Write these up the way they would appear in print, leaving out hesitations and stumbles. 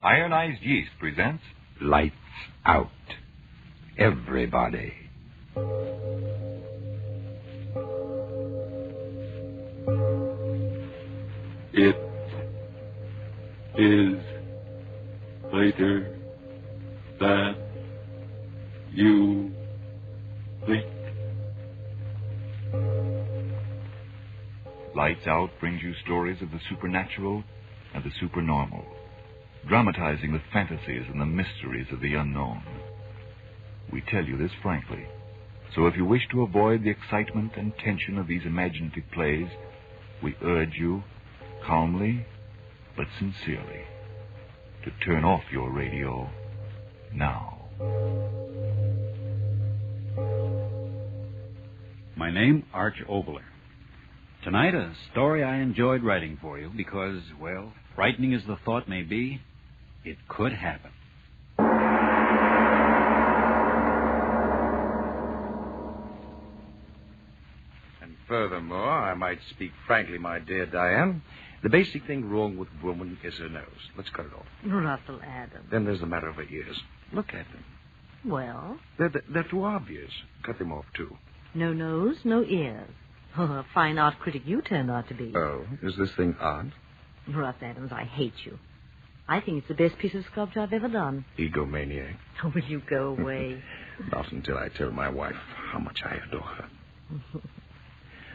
Ionized Yeast presents Lights Out. Everybody. It is later than you think. Lights Out brings you stories of the supernatural and the supernormal, dramatizing the fantasies and the mysteries of the unknown. We tell you this frankly, so if you wish to avoid the excitement and tension of these imaginative plays, we urge you, calmly but sincerely, to turn off your radio now. My name, Arch Obler. Tonight, a story I enjoyed writing for you because, well, frightening as the thought may be, it could happen. And furthermore, I might speak frankly, my dear Diane, the basic thing wrong with woman is her nose. Let's cut it off. Russell Adams. Then there's the matter of her ears. Look at them. Well? They're too obvious. Cut them off, too. No nose, no ears. Oh, a fine art critic you turned out to be. Oh, is this thing odd? Russ Adams, I hate you. I think it's the best piece of sculpture I've ever done. Egomaniac. Oh, will you go away? Not until I tell my wife how much I adore her.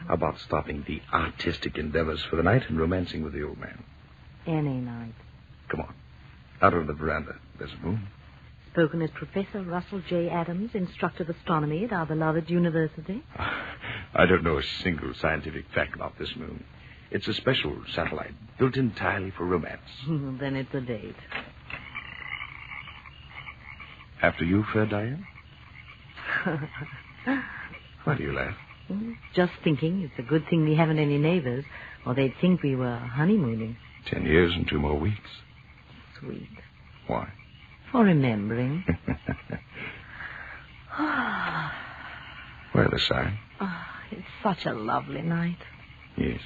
How about stopping the artistic endeavors for the night and romancing with the old man? Any night. Come on. Out on the veranda. There's a moon. Spoken as Professor Russell J. Adams, instructor of astronomy at our beloved university. I don't know a single scientific fact about this moon. It's a special satellite built entirely for romance. Then it's a date. After you, fair Diane? Why do you laugh? Just thinking it's a good thing we haven't any neighbors, or they'd think we were honeymooning. 10 years and 2 more weeks. Sweet. Why? For remembering. Why the sigh? Oh, it's such a lovely night. Yes.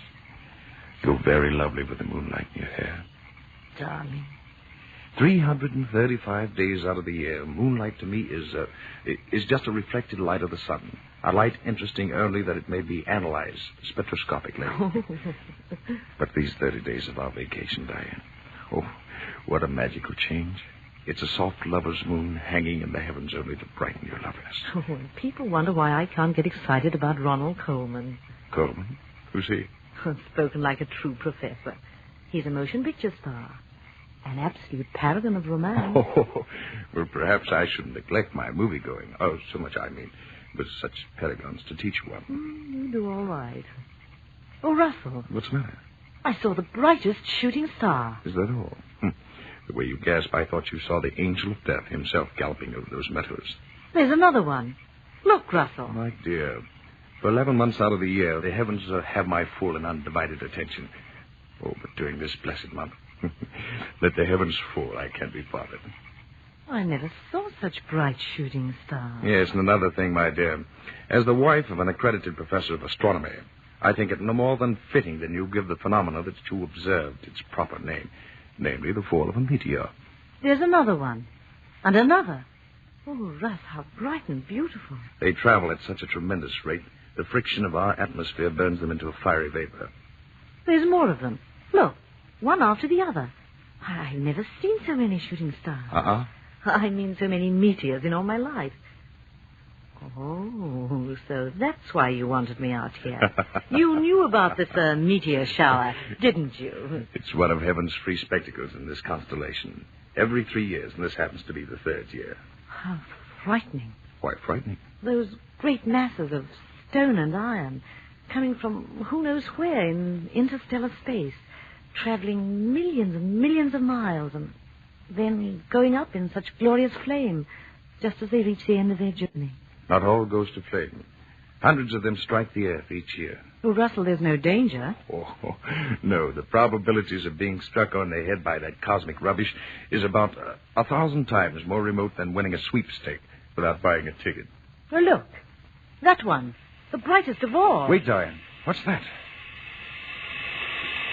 You're very lovely with the moonlight in your hair. Darling. 335 days out of the year, moonlight to me is just a reflected light of the sun. A light interesting only that it may be analyzed spectroscopically. But these 30 days of our vacation, Diane. Oh, what a magical change. It's a soft lover's moon hanging in the heavens only to brighten your loveliness. Oh, people wonder why I can't get excited about Ronald Coleman. Coleman? Who's he? Spoken like a true professor. He's a motion picture star. An absolute paragon of romance. Oh, well, perhaps I shouldn't neglect my movie-going. Oh, so much I mean. With such paragons to teach one. You do all right. Oh, Russell. What's the matter? I saw the brightest shooting star. Is that all? The way you gasped, I thought you saw the angel of death himself galloping over those meadows. There's another one. Look, Russell. My dear, for 11 months out of the year, the heavens have my full and undivided attention. Oh, but during this blessed month, let the heavens fall. I can't be bothered. I never saw such bright shooting stars. Yes, and another thing, my dear. As the wife of an accredited professor of astronomy, I think it no more than fitting that you give the phenomena that you observed its proper name, namely the fall of a meteor. There's another one. And another. Oh, Russ, how bright and beautiful. They travel at such a tremendous rate, the friction of our atmosphere burns them into a fiery vapor. There's more of them. Look, one after the other. I've never seen so many shooting stars. Uh-huh. I mean so many meteors in all my life. Oh, so that's why you wanted me out here. You knew about this meteor shower, didn't you? It's one of heaven's free spectacles in this constellation. Every 3 years, and this happens to be the 3rd year. How frightening. Why frightening? Those great masses of stone and iron coming from who knows where in interstellar space, traveling millions and millions of miles and then going up in such glorious flame just as they reach the end of their journey. Not all goes to flame. Hundreds of them strike the earth each year. Well, Russell, there's no danger. Oh, no. The probabilities of being struck on the head by that cosmic rubbish is about 1,000 times more remote than winning a sweepstake without buying a ticket. Well, look. That one. The brightest of all. Wait, Diane. What's that?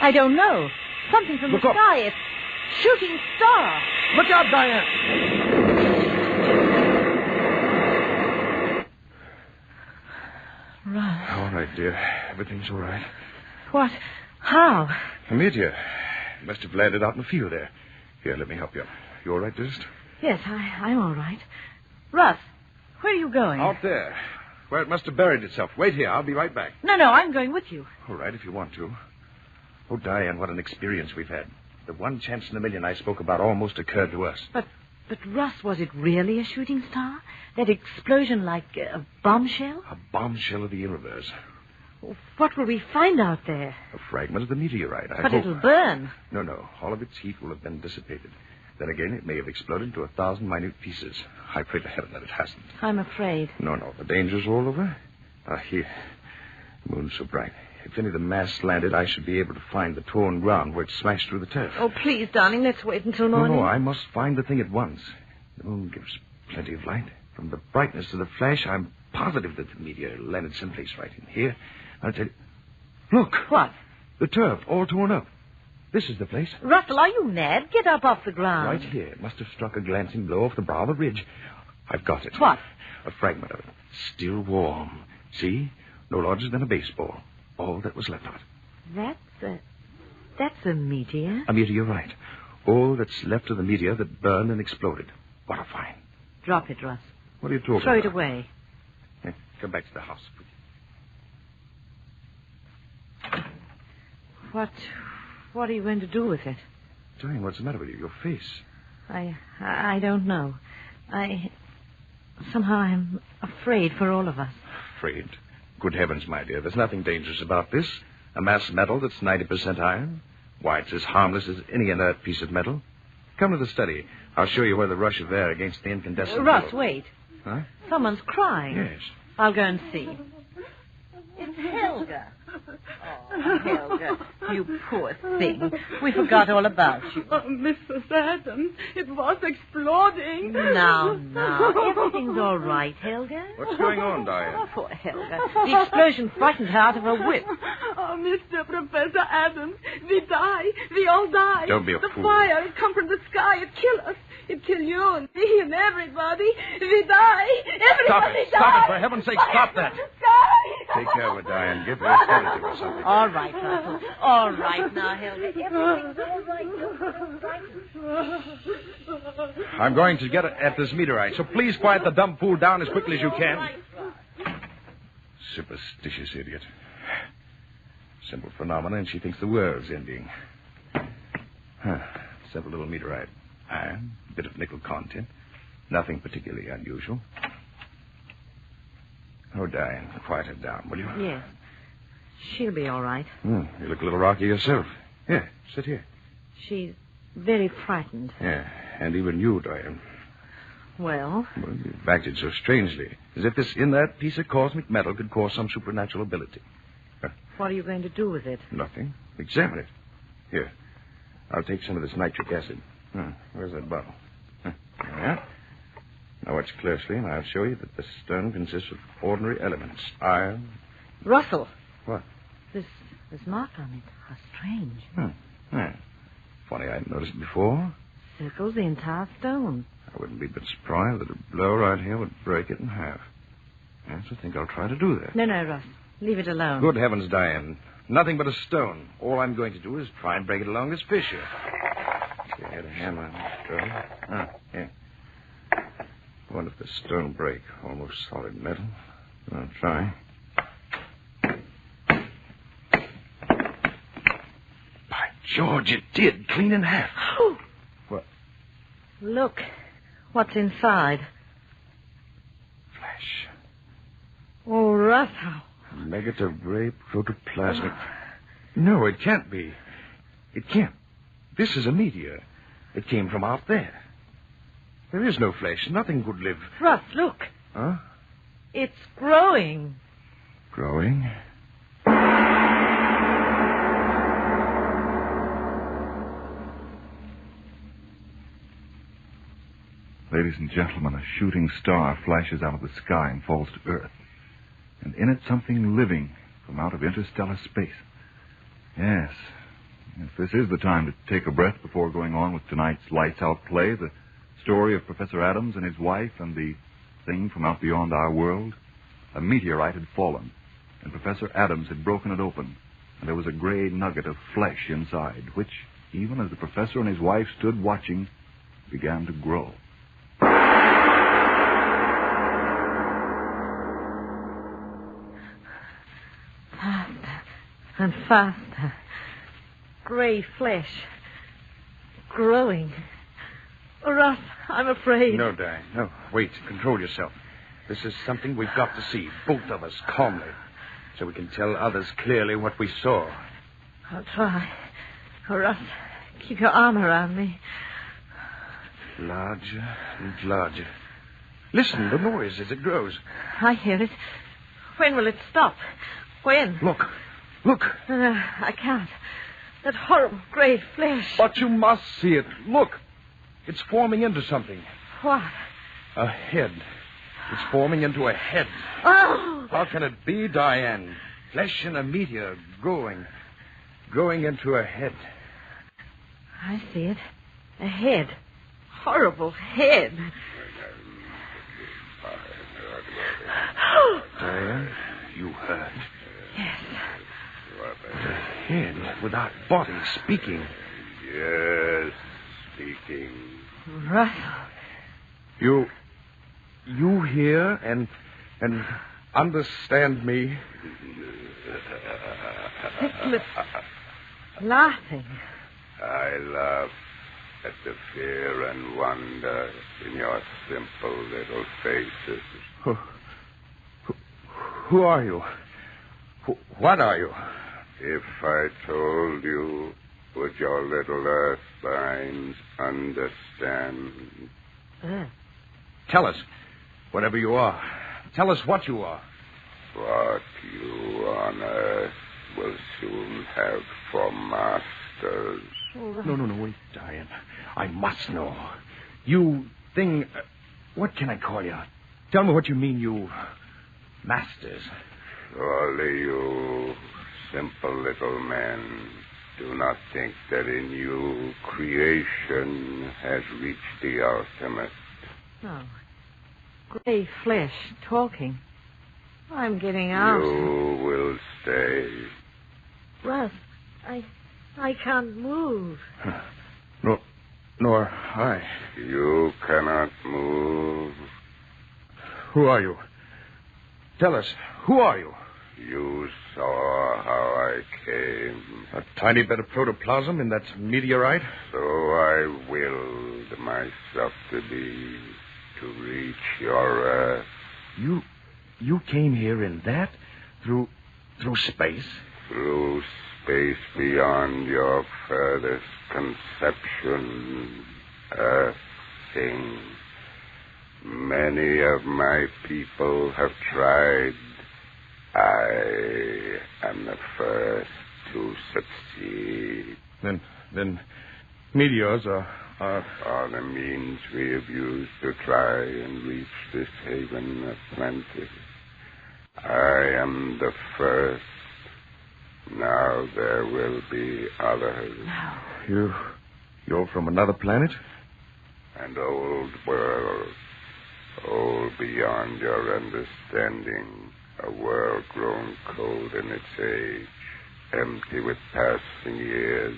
I don't know. Something from Look the up. sky. shooting star. Look out, Diane! Russ. All right, dear. Everything's all right. What? How? A meteor. It must have landed out in the field there. Here, let me help you. You all right, dearest? Yes, I'm all right. Russ, where are you going? Out there. Where it must have buried itself. Wait here. I'll be right back. No, I'm going with you. All right, if you want to. Oh, Diane, what an experience we've had. The one chance in a million I spoke about almost occurred to us. But Russ, was it really a shooting star? That explosion like a bombshell? A bombshell of the universe. What will we find out there? A fragment of the meteorite, I But hope. it'll burn. No. All of its heat will have been dissipated. Then again, it may have exploded into 1,000 minute pieces. I pray to heaven that it hasn't. I'm afraid. No. The danger's all over. Here. The moon's so bright. If any of the mass landed, I should be able to find the torn ground where it smashed through the turf. Oh, please, darling, let's wait until morning. No, I must find the thing at once. The moon gives plenty of light. From the brightness of the flash, I'm positive that the meteor landed someplace right in here. I'll tell you. Look. What? The turf, all torn up. This is the place. Russell, are you mad? Get up off the ground. Right here. It must have struck a glancing blow off the brow of the ridge. I've got it. What? A fragment of it. Still warm. See? No larger than a baseball. All that was left of it. That's a meteor. A meteorite. All that's left of the meteor that burned and exploded. What a find. Drop it, Russ. What are you talking Throw about? it away. Come back to the house, please. What are you going to do with it? Diane, what's the matter with you? Your face. I don't know. Somehow I'm afraid for all of us. Afraid? Good heavens, my dear. There's nothing dangerous about this. A mass metal that's 90% iron. Why, it's as harmless as any inert piece of metal. Come to the study. I'll show you where the rush of air against the incandescent... Russ, wait. Huh? Someone's crying. Yes. I'll go and see. It's Helga. Oh, Helga, you poor thing. We forgot all about you. Oh, Mrs. Adams, it was exploding. Now. Everything's all right, Helga. What's going on, Diane? Oh, poor Helga. The explosion frightened her out of her wits. Oh, Mr. Professor Adams, we die. We all die. Don't be a the fool. fire, it come from the sky. It kill us. It kill you and me and everybody. We die. Everybody Stop die. it. For heaven's sake, stop that. Sky. Take care of it, Diane. Give her a sedative or something. All right, Russell. All right now, Helga. Everything's all right. I'm going to get at this meteorite, so please quiet the dumb fool down as quickly as you can. Superstitious idiot. Simple phenomena, and she thinks the world's ending. Simple little meteorite. Iron, bit of nickel content. Nothing particularly unusual. Oh, Diane, quiet her down, will you? Yes. She'll be all right. You look a little rocky yourself. Here, sit here. She's very frightened. Yeah, and even you, Diane. Well? Well, you've acted so strangely, as if this inert piece of cosmic metal could cause some supernatural ability. What are you going to do with it? Nothing. Examine it. Here, I'll take some of this nitric acid. Where's that bottle? Yeah. Now watch closely, and I'll show you that the stone consists of ordinary elements. Iron. Russell. What? This mark on it. How strange. Yeah. Funny, I hadn't noticed it before. Circles the entire stone. I wouldn't be a bit surprised that a blow right here would break it in half. Yes, I think I'll try to do that. No, Russ. Leave it alone. Good heavens, Diane. Nothing but a stone. All I'm going to do is try and break it along this fissure. See, I had a hammer and a stone. Here. I wonder if the stone break. Almost solid metal. I'll try. By George, it did. Clean in half. What? Look. What's inside? Flesh. Oh, Russ, how... Negative-ray protoplasmic. No, it can't be. It can't. This is a meteor. It came from out there. There is no flesh. Nothing could live. Russ, look. Huh? It's growing. Growing? Ladies and gentlemen, a shooting star flashes out of the sky and falls to Earth. And in it something living from out of interstellar space. Yes, Yes, this is the time to take a breath before going on with tonight's Lights Out play, the story of Professor Adams and his wife and the thing from out beyond our world. A meteorite had fallen, and Professor Adams had broken it open, and there was a gray nugget of flesh inside, which, even as the professor and his wife stood watching, began to grow. Faster and faster. Gray flesh. Growing. Russ, I'm afraid. No, Diane. No. Wait. Control yourself. This is something we've got to see, both of us, calmly, so we can tell others clearly what we saw. I'll try. Oh, Russ, keep your arm around me. Larger and larger. Listen, the noise as it grows. I hear it. When will it stop? When? Look. Look. I can't. That horrible gray flesh. But you must see it. Look. It's forming into something. What? A head. It's forming into a head. Oh! How can it be, Diane? Flesh in a meteor growing into a head. I see it. A head. Horrible head. Diane, you heard. Yes. A head without body speaking. Yes, speaking. Russell. You hear and understand me. Thick-lipped. Laughing. I laugh at the fear and wonder in your simple little faces. Who are you? What are you? If I told you, would your little earth minds understand? Tell us, whatever you are. Tell us what you are. What you on earth will soon have for masters. No, wait, Diane. I must know. You thing... what can I call you? Tell me what you mean, you... masters. Surely you simple little men do not think that in you creation has reached the ultimate. No. Gray flesh talking. I'm getting out. You will stay. Russ, I can't move. Nor I. You cannot move. Who are you? Tell us, who are you? You saw how I came. A tiny bit of protoplasm in that meteorite? So I willed myself to be, to reach your earth. You came here in that? Through space? Through space beyond your furthest conception. Earth thing. Many of my people have tried. I am the first to succeed. Then meteors are the means we have used to try and reach this haven of plenty. I am the first. Now there will be others. You're from another planet? An old world. Old beyond your understanding. A world grown cold in its age. Empty with passing years.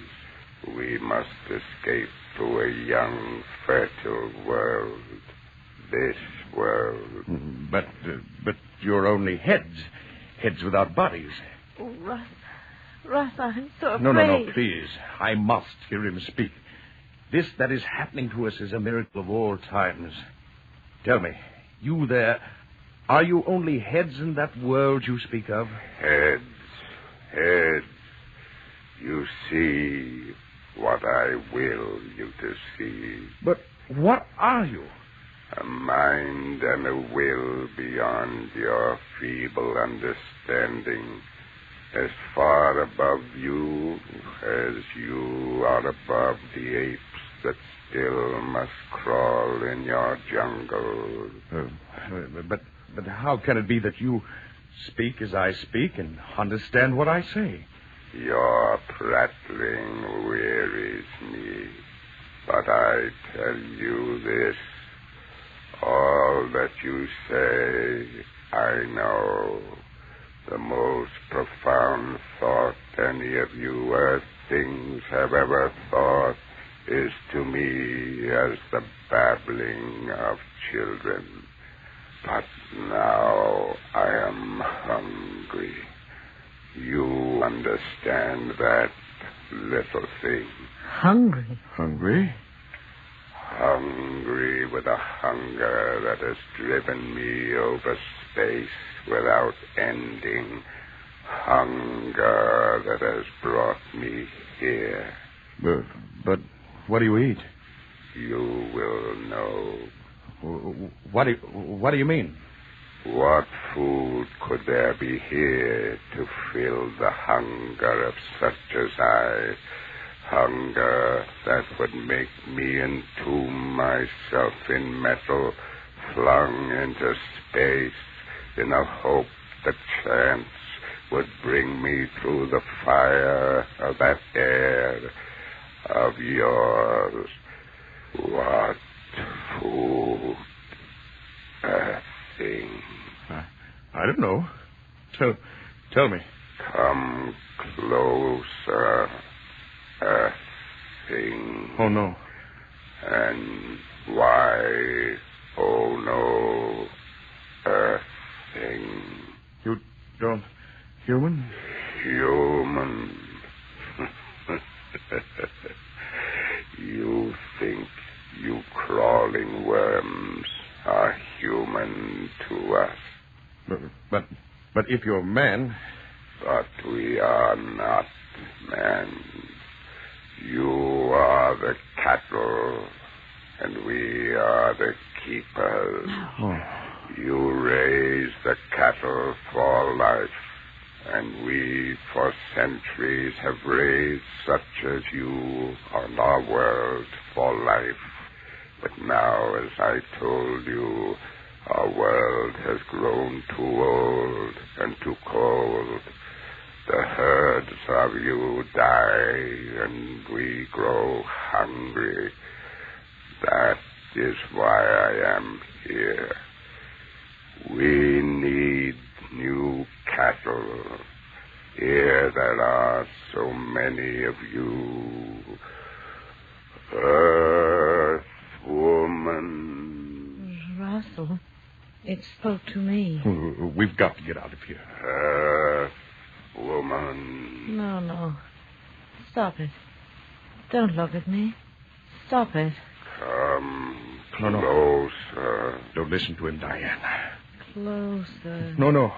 We must escape to a young, fertile world. This world. But you're only heads. Heads without bodies. Oh, Russ, I'm so afraid. No, please. I must hear him speak. This that is happening to us is a miracle of all times. Tell me, you there, are you only heads in that world you speak of? Heads. You see what I will you to see. But what are you? A mind and a will beyond your feeble understanding. As far above you as you are above the apes that still must crawl in your jungle. But how can it be that you speak as I speak and understand what I say? Your prattling wearies me, but I tell you this. All that you say, I know. The most profound thought any of you earth things have ever thought is to me as the babbling of children. But now I am hungry. You understand that, little thing? Hungry? Hungry? Hungry with a hunger that has driven me over space without ending. Hunger that has brought me here. But what do you eat? You will know. What do you mean? What food could there be here to fill the hunger of such as I? Hunger that would make me entomb myself in metal, flung into space in a hope that chance would bring me through the fire of that air of yours. What food? A thing. I don't know. Tell me. Come closer. A thing. Oh, no. And why, oh no, a thing. You don't... Human? Human. You think you crawling worms are human to us. But if you're man... But we are not men. You are the cattle, and we are the keepers. Oh. You raise the cattle for life, and we for centuries have raised such as you on our world for life. But now, as I told you, our world has grown too old and too cold. The herds of you die, and we grow hungry. That is why I am here. We need new cattle. Here there are so many of you. Earth woman. Russell, it spoke to me. We've got to get out of here. Earth woman. No. Stop it. Don't look at me. Stop it. Come No. closer. Don't listen to him, Diane. Closer. No.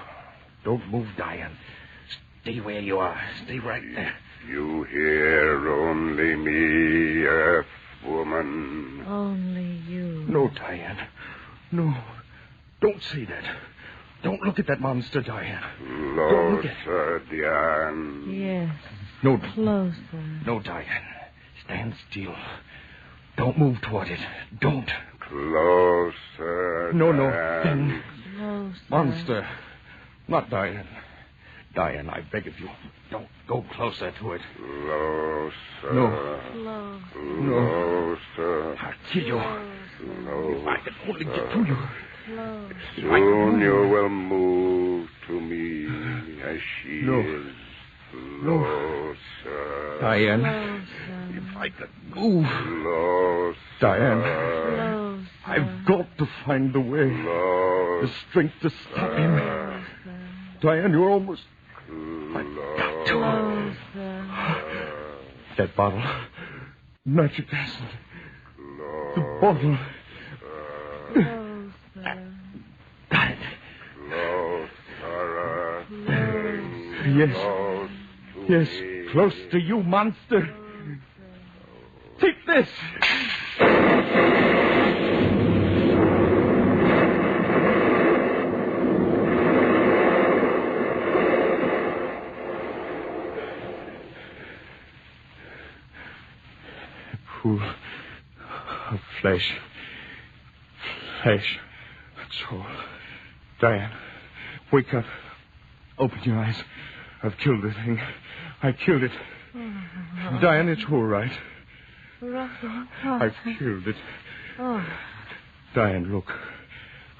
Don't move, Diane. Stay where you are. Stay right there. You hear only me, Earth woman. Only you. No, Diane. No. Don't say that. Don't look at that monster, Diane. Closer, Diane. Yes. No. Closer. No, Diane. Stand still. Don't move toward it. Don't. Closer, No. Diane. Closer. Monster. Not Diane. Diane, I beg of you, don't go closer to it. Closer. No. Closer. I'll kill you. If I could only get to you. Soon you will move to me as she No. is. Closer. Diane, Closer. if I could move. Closer. Diane, Closer. I've got to find the way. Closer. The strength to stop him. Diane, you're almost... I've got to. Closer. That bottle. Nitric acid. The bottle. Closer. Got it. Closer. Yes. Close to Yes, me. close to you, monster. Take this. A pool of flesh. Flesh. That's all. Diane, wake up. Open your eyes. I've killed the thing. I killed it. Diane, it's all right. Russell. I've killed it. Oh. Diane, look.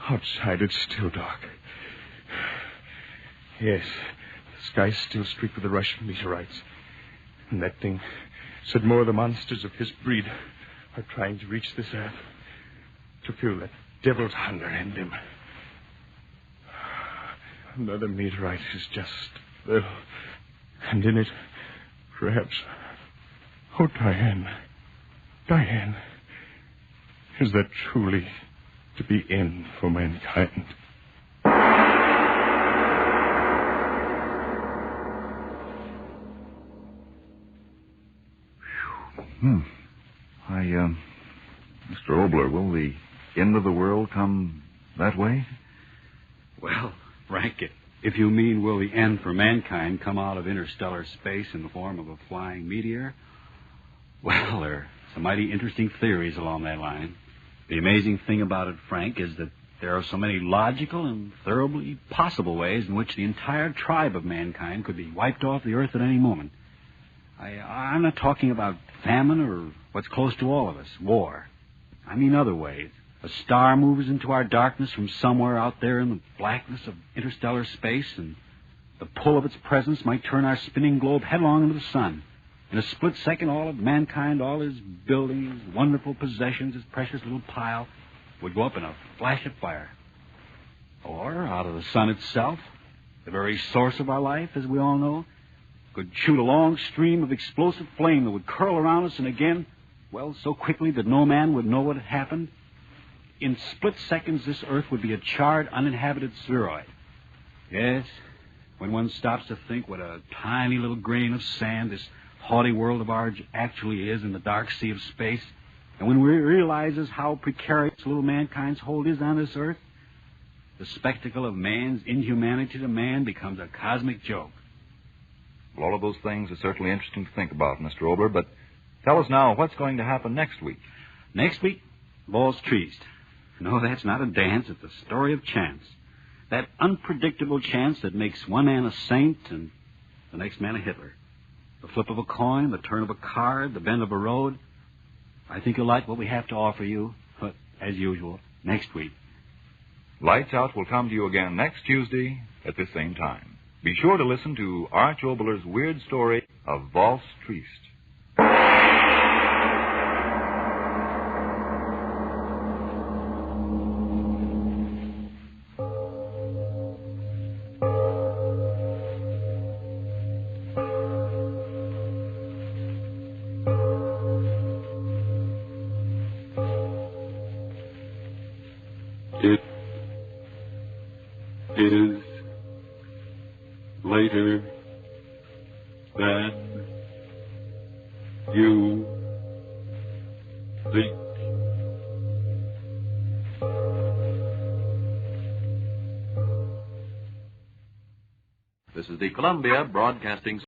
Outside, it's still dark. Yes, the sky's still streaked with the Russian meteorites. And that thing said more of the monsters of his breed are trying to reach this earth. To feel that devil's hunger in them. Another meteorite is just there. And in it, perhaps... Oh, Diane. Diane. Is that truly to be end for mankind? Mr. Obler, will the end of the world come that way? Well, Frank, if you mean will the end for mankind come out of interstellar space in the form of a flying meteor, well, there are some mighty interesting theories along that line. The amazing thing about it, Frank, is that there are so many logical and thoroughly possible ways in which the entire tribe of mankind could be wiped off the earth at any moment. I'm not talking about famine or what's close to all of us, war. I mean other ways. A star moves into our darkness from somewhere out there in the blackness of interstellar space, and the pull of its presence might turn our spinning globe headlong into the sun. In a split second, all of mankind, all his buildings, his wonderful possessions, his precious little pile, would go up in a flash of fire. Or, out of the sun itself, the very source of our life, as we all know, could shoot a long stream of explosive flame that would curl around us and again, well, so quickly that no man would know what had happened. In split seconds, this earth would be a charred, uninhabited spheroid. Yes, when one stops to think what a tiny little grain of sand this haughty world of ours actually is in the dark sea of space, and when we realizes how precarious little mankind's hold is on this earth, the spectacle of man's inhumanity to man becomes a cosmic joke. Well, all of those things are certainly interesting to think about, Mr. Obler, but tell us now what's going to happen next week. Next week, ball's treaced. No, that's not a dance. It's a story of chance. That unpredictable chance that makes one man a saint and the next man a Hitler. The flip of a coin, the turn of a card, the bend of a road. I think you'll like what we have to offer you, but as usual, next week. Lights Out will come to you again next Tuesday at this same time. Be sure to listen to Arch Obler's weird story of Valse Triest. It is later than you think. This is the Columbia Broadcasting